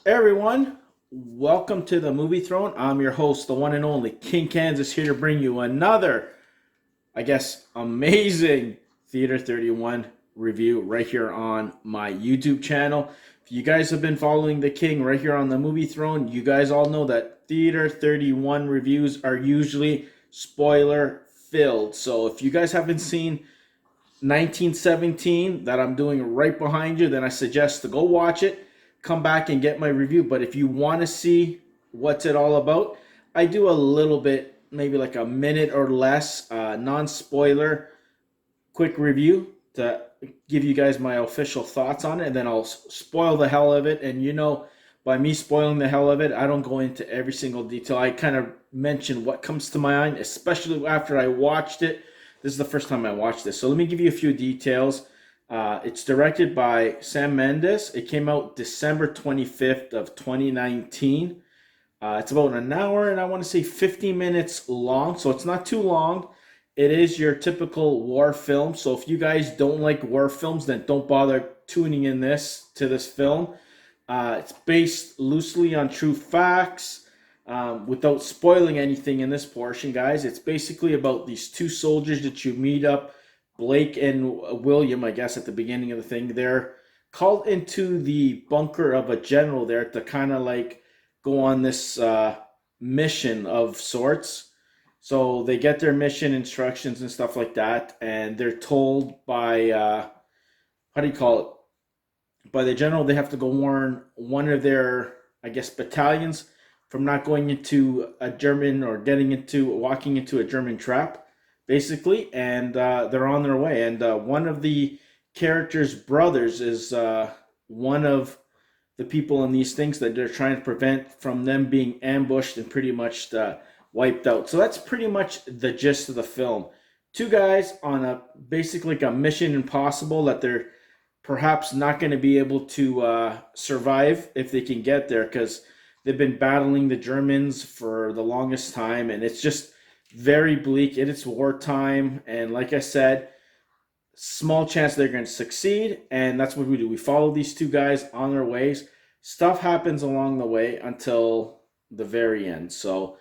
Hey everyone, welcome to the Movie Throne. I'm your host, the one and only King Kansas, here to bring you another, amazing Theater 31 review right here on my YouTube channel. If you guys have been following the King right here on the Movie Throne, you guys all know that Theater 31 reviews are usually spoiler filled. So if you guys haven't seen 1917 that I'm doing right behind you, then I suggest to go watch it, come back and get my review. But if you want to see what's it all about, I do a little bit, maybe like a minute or less, non-spoiler quick review to give you guys my official thoughts on it, and then I'll spoil the hell of it. And by me spoiling the hell of it, I don't go into every single detail. I kind of mention what comes to my mind, especially after I watched it. This is the first time I watched this, so let me give you a few details. It's directed by Sam Mendes. It came out December 25th of 2019. It's about an hour and I want to say 50 minutes long, so it's not too long. It is your typical war film, so if you guys don't like war films, then don't bother tuning in to this film. It's based loosely on true facts. Without spoiling anything in this portion, guys, it's basically about these two soldiers that you meet up, Blake and William, I guess, at the beginning of the thing. They're called into the bunker of a general there to kind of like go on this mission of sorts. So they get their mission instructions and stuff like that, and they're told by, how do you call it? By the general, they have to go warn one of their, I guess, battalions from not going into a German or walking into a German trap, basically, and they're on their way. And one of the characters' brothers is one of the people in these things that they're trying to prevent from them being ambushed and pretty much wiped out. So that's pretty much the gist of the film. Two guys on basically like a mission impossible that they're perhaps not going to be able to survive if they can get there, because they've been battling the Germans for the longest time, and it's just very bleak. It's wartime, and like I said, small chance they're going to succeed, and that's what we do. We follow these two guys on their ways. Stuff happens along the way until the very end. So,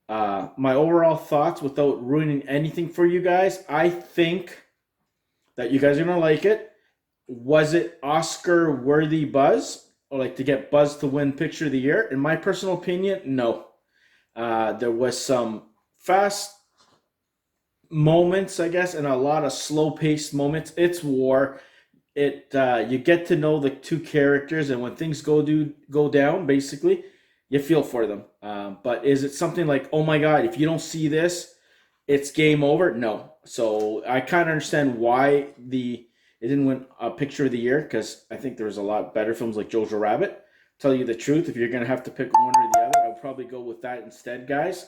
my overall thoughts, without ruining anything for you guys, I think that you guys are going to like it. Was it Oscar worthy buzz, or like to get buzz to win Picture of the Year? In my personal opinion, no. There was some fast moments, I guess, and a lot of slow paced moments. It's war. You get to know the two characters, and when things go down, basically, you feel for them. But is it something like, oh my god, if you don't see this, it's game over? No. So I kind of understand why it didn't win a Picture of the Year, because I think there was a lot better films like Jojo Rabbit. Tell you the truth, if you're gonna have to pick one or the other, I would probably go with that instead, guys.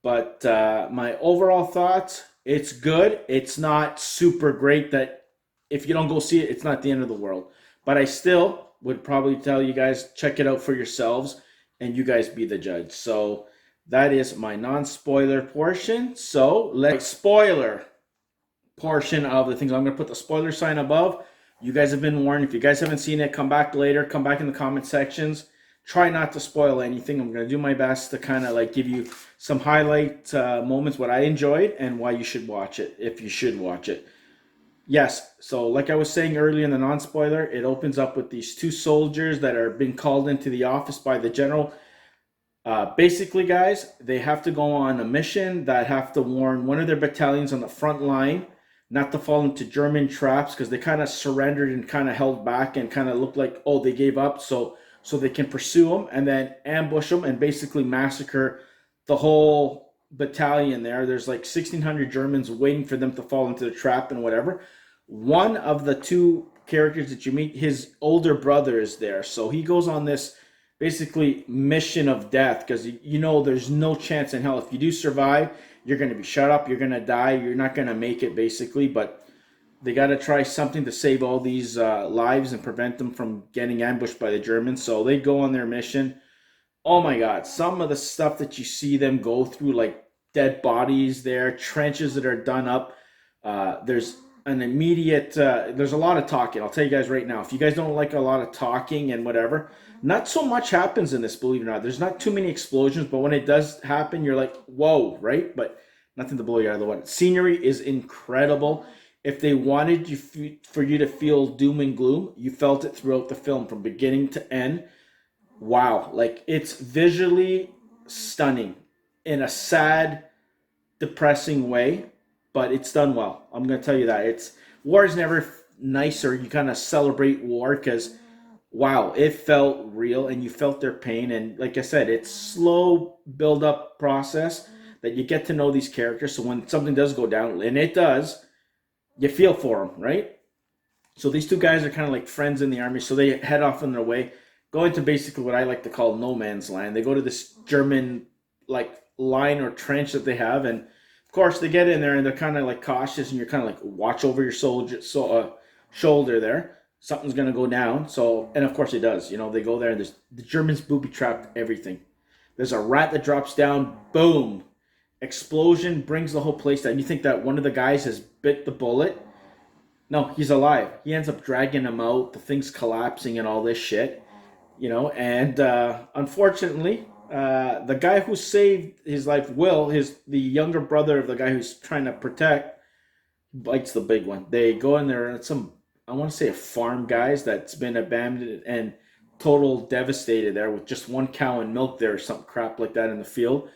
But my overall thoughts, it's good. It's not super great that if you don't go see it, it's not the end of the world. But I still would probably tell you guys, check it out for yourselves, and you guys be the judge. So that is my non-spoiler portion. So let's spoiler portion of the things. I'm going to put the spoiler sign above. You guys have been warned. If you guys haven't seen it, come back later. Come back in the comment sections. Try not to spoil anything. I'm going to do my best to kind of like give you some highlight moments, what I enjoyed, and why you should watch it, if you should watch it. Yes, so like I was saying earlier in the non-spoiler, it opens up with these two soldiers that are being called into the office by the general. Basically, guys, they have to go on a mission that have to warn one of their battalions on the front line not to fall into German traps, because they kind of surrendered and kind of held back and kind of looked like, oh, they gave up, so they can pursue them and then ambush them and basically massacre the whole battalion there. There's like 1,600 Germans waiting for them to fall into the trap and whatever. One of the two characters that you meet, his older brother is there, so he goes on this basically mission of death, because there's no chance in hell. If you do survive, you're going to be shut up, you're going to die, you're not going to make it, basically. But they got to try something to save all these lives and prevent them from getting ambushed by the Germans. So they go on their mission. Oh my god, some of the stuff that you see them go through, like dead bodies there, trenches that are done up. There's an immediate. There's a lot of talking. I'll tell you guys right now. If you guys don't like a lot of talking and whatever, not so much happens in this. Believe it or not, there's not too many explosions, but when it does happen, you're like, whoa, right? But nothing to blow you out of the water. Scenery is incredible. If they wanted you for you to feel doom and gloom, you felt it throughout the film from beginning to end. Wow, like it's visually stunning in a sad, depressing way, but it's done well. I'm gonna tell you that. It's war is never nicer. You kind of celebrate war because wow, it felt real and you felt their pain. And like I said, it's slow build up process that you get to know these characters. So when something does go down, and it does, you feel for them, right? So these two guys are kind of like friends in the army. So they head off on their way, go into basically what I like to call no man's land. They go to this German like line or trench that they have, and of course they get in there and they're kind of like cautious, and you're kind of like watch over your shoulder there. Something's gonna go down. So and of course it does. You know they go there and there's the Germans booby trapped everything. There's a rat that drops down. Boom! Explosion brings the whole place down. You think that one of the guys has bit the bullet? No, he's alive. He ends up dragging him out. The thing's collapsing and all this shit, and unfortunately, the guy who saved his life, Will, the younger brother of the guy who's trying to protect, bites the big one. They go in there and some, I want to say a farm, guys, that's been abandoned and total devastated there with just one cow and milk there or some crap like that in the field.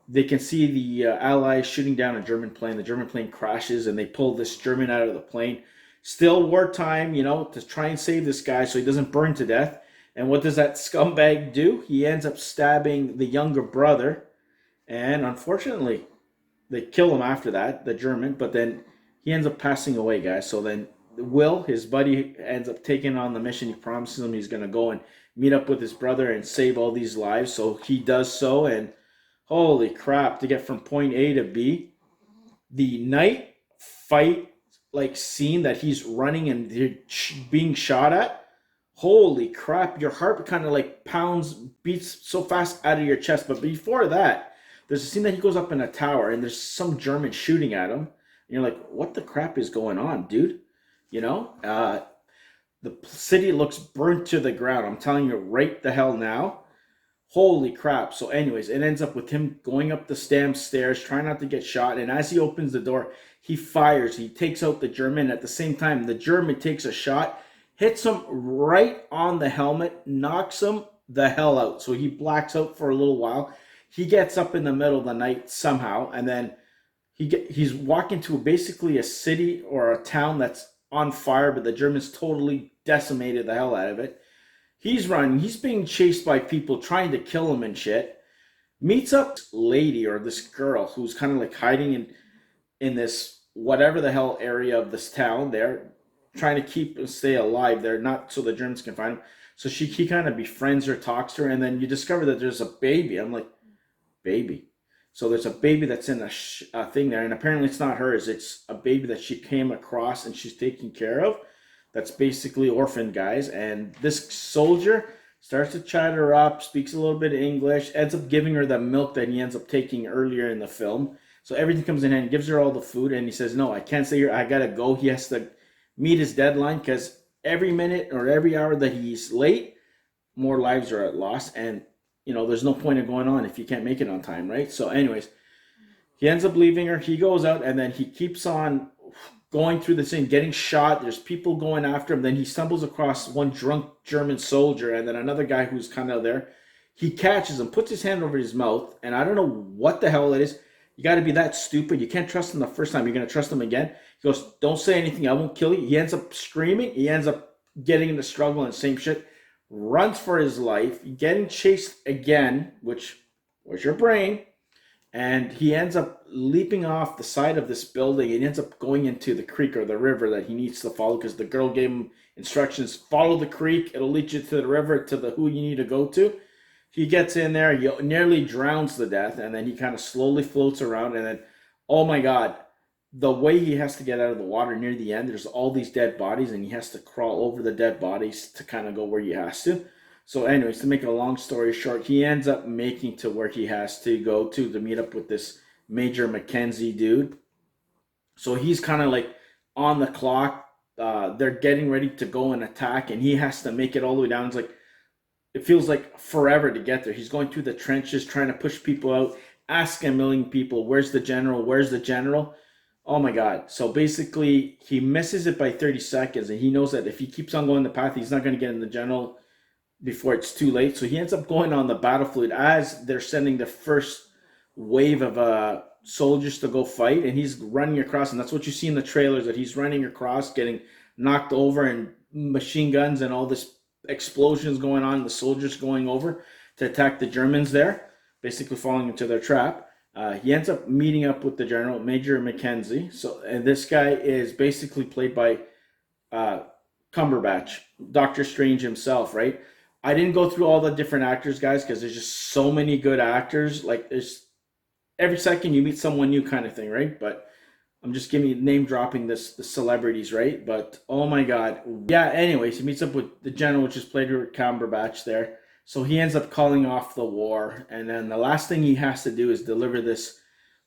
They can see the Allies shooting down a German plane. The German plane crashes and they pull this German out of the plane. Still wartime, to try and save this guy so he doesn't burn to death. And what does that scumbag do? He ends up stabbing the younger brother. And unfortunately, they kill him after that, the German. But then he ends up passing away, guys. So then Will, his buddy, ends up taking on the mission. He promises him he's going to go and meet up with his brother and save all these lives. So he does so. And holy crap, to get from point A to B, the night fight like scene that he's running and being shot at, holy crap, your heart kind of like beats so fast out of your chest. But before that, there's a scene that he goes up in a tower and there's some German shooting at him. And you're like, what the crap is going on, dude? The city looks burnt to the ground. I'm telling you right the hell now. Holy crap. So anyways, it ends up with him going up the stairs, trying not to get shot. And as he opens the door, he fires. He takes out the German. At the same time, the German takes a shot, hits him right on the helmet, knocks him the hell out. So he blacks out for a little while. He gets up in the middle of the night somehow, and then he's walking to basically a city or a town that's on fire, but the Germans totally decimated the hell out of it. He's running. He's being chased by people trying to kill him and shit. Meets up this lady or this girl who's kind of like hiding in this whatever the hell area of this town. They're trying to keep and stay alive. They're not so the Germans can find him. So he kind of befriends her, talks to her, and then you discover that there's a baby. I'm like, baby. So there's a baby that's in a thing there, and apparently it's not hers. It's a baby that she came across and she's taking care of. That's basically orphaned, guys. And this soldier starts to chat her up, speaks a little bit of English, ends up giving her the milk that he ends up taking earlier in the film. So everything comes in hand, gives her all the food, and he says, no, I can't stay here. I gotta go. He has to meet his deadline because every minute or every hour that he's late, more lives are at lost. And, there's no point in going on if you can't make it on time, right? So anyways, he ends up leaving her. He goes out, and then he keeps on going through the scene, getting shot. There's people going after him. Then he stumbles across one drunk German soldier and then another guy who's kind of there. He catches him, puts his hand over his mouth, and I don't know what the hell it is. You got to be that stupid. You can't trust him the first time. You're going to trust him again. He goes, don't say anything. I won't kill you. He ends up screaming. He ends up getting into struggle and same shit. Runs for his life. Getting chased again, which was your brain. And he ends up leaping off the side of this building and ends up going into the creek or the river that he needs to follow because the girl gave him instructions. Follow the creek. It'll lead you to the river, to the who you need to go to. He gets in there. He nearly drowns to death. And then he kind of slowly floats around. And then, oh my God, the way he has to get out of the water near the end, there's all these dead bodies. And he has to crawl over the dead bodies to kind of go where he has to. So anyways, to make a long story short, he ends up making to where he has to go to meet up with this Major Mackenzie dude. So he's kind of like on the clock. They're getting ready to go and attack, and he has to make it all the way down. It's like it feels like forever to get there. He's going through the trenches trying to push people out, asking a million people, "Where's the general? Where's the general?" Oh my God. So basically, he misses it by 30 seconds, and he knows that if he keeps on going the path, he's not going to get in the general before it's too late. So he ends up going on the battlefield as they're sending the first wave of soldiers to go fight, and he's running across, and that's what you see in the trailers, that he's running across, getting knocked over, and machine guns and all this explosions going on, the soldiers going over to attack the Germans there, basically falling into their trap. He ends up meeting up with the general, Major Mackenzie. So, and this guy is basically played by uh, Cumberbatch, Doctor Strange himself, right? I didn't go through all the different actors, guys, because there's just so many good actors. Like, there's every second you meet someone new, kind of thing, right? But I'm just giving you name dropping the celebrities, right? But oh my God, yeah. Anyways, he meets up with the general, which is played with Cumberbatch there. So he ends up calling off the war, and then the last thing he has to do is deliver this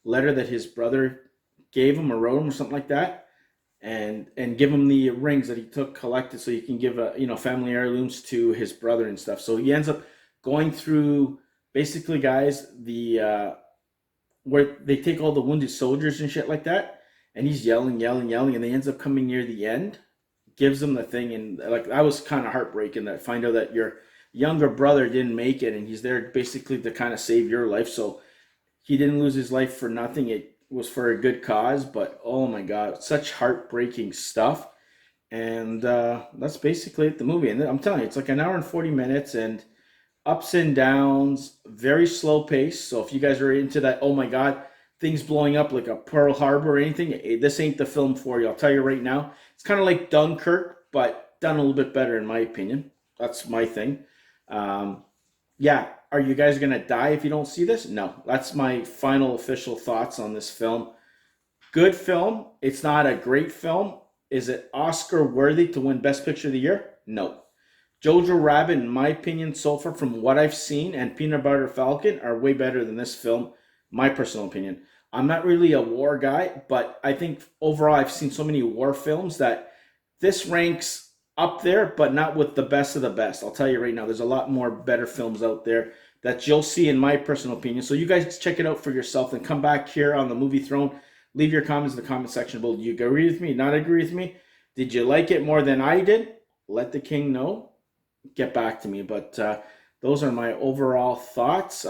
letter that his brother gave him or wrote him or something like that, and give him the rings that he took collected so he can give family heirlooms to his brother and stuff. So he ends up going through basically, guys, the where they take all the wounded soldiers and shit like that, and he's yelling, yelling, yelling, and they ends up coming near the end, gives them the thing, and like that was kind of heartbreaking, that find out that your younger brother didn't make it, and he's there basically to kind of save your life. So he didn't lose his life for nothing. It was for a good cause. But oh my God, such heartbreaking stuff. And that's basically it, the movie. And I'm telling you, it's like an hour and 40 minutes, and ups and downs, very slow pace. So if you guys are into that, oh my God, things blowing up like a Pearl Harbor or anything, this ain't the film for you. I'll tell you right now. It's kind of like Dunkirk, but done a little bit better in my opinion. That's my thing. Um, yeah, are you guys gonna die if you don't see this? No, that's my final official thoughts on this film. Good film. It's not a great film. Is it Oscar worthy to win Best Picture of the Year? No. Jojo Rabbit, in my opinion, so far from what I've seen, and Peanut Butter Falcon are way better than this film. My personal opinion. I'm not really a war guy, but I think overall I've seen so many war films that this ranks up there, but not with the best of the best. I'll tell you right now, there's a lot more better films out there that you'll see, in my personal opinion. So you guys check it out for yourself and come back here on the Movie Throne. Leave your comments in the comment section below. Do you agree with me? Not agree with me? Did you like it more than I did? Let the king know. Get back to me. But those are my overall thoughts.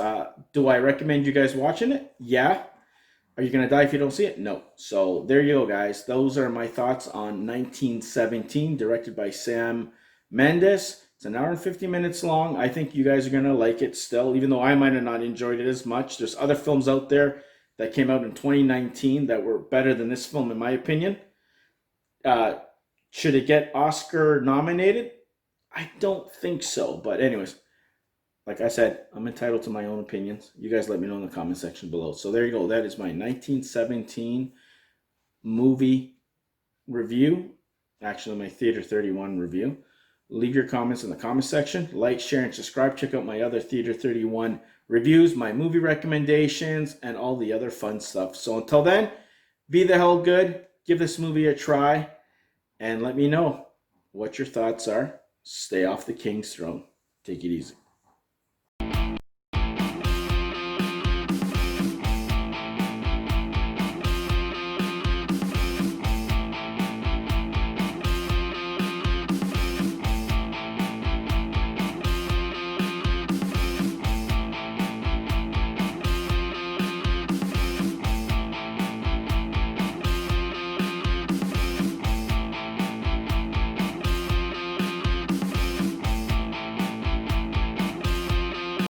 Do I recommend you guys watching it? Yeah. Are you going to die if you don't see it? No. So there you go, guys. Those are my thoughts on 1917, directed by Sam Mendes. It's an hour and 50 minutes long. I think you guys are going to like it still, even though I might have not enjoyed it as much. There's other films out there that came out in 2019 that were better than this film, in my opinion. Uh, should it get Oscar nominated? I don't think so. But anyways, like I said, I'm entitled to my own opinions. You guys let me know in the comment section below. So there you go. That is my 1917 movie review. Actually, my Theater 31 review. Leave your comments in the comment section. Like, share, and subscribe. Check out my other Theater 31 reviews, my movie recommendations, and all the other fun stuff. So until then, be the hell good. Give this movie a try. And let me know what your thoughts are. Stay off the king's throne. Take it easy.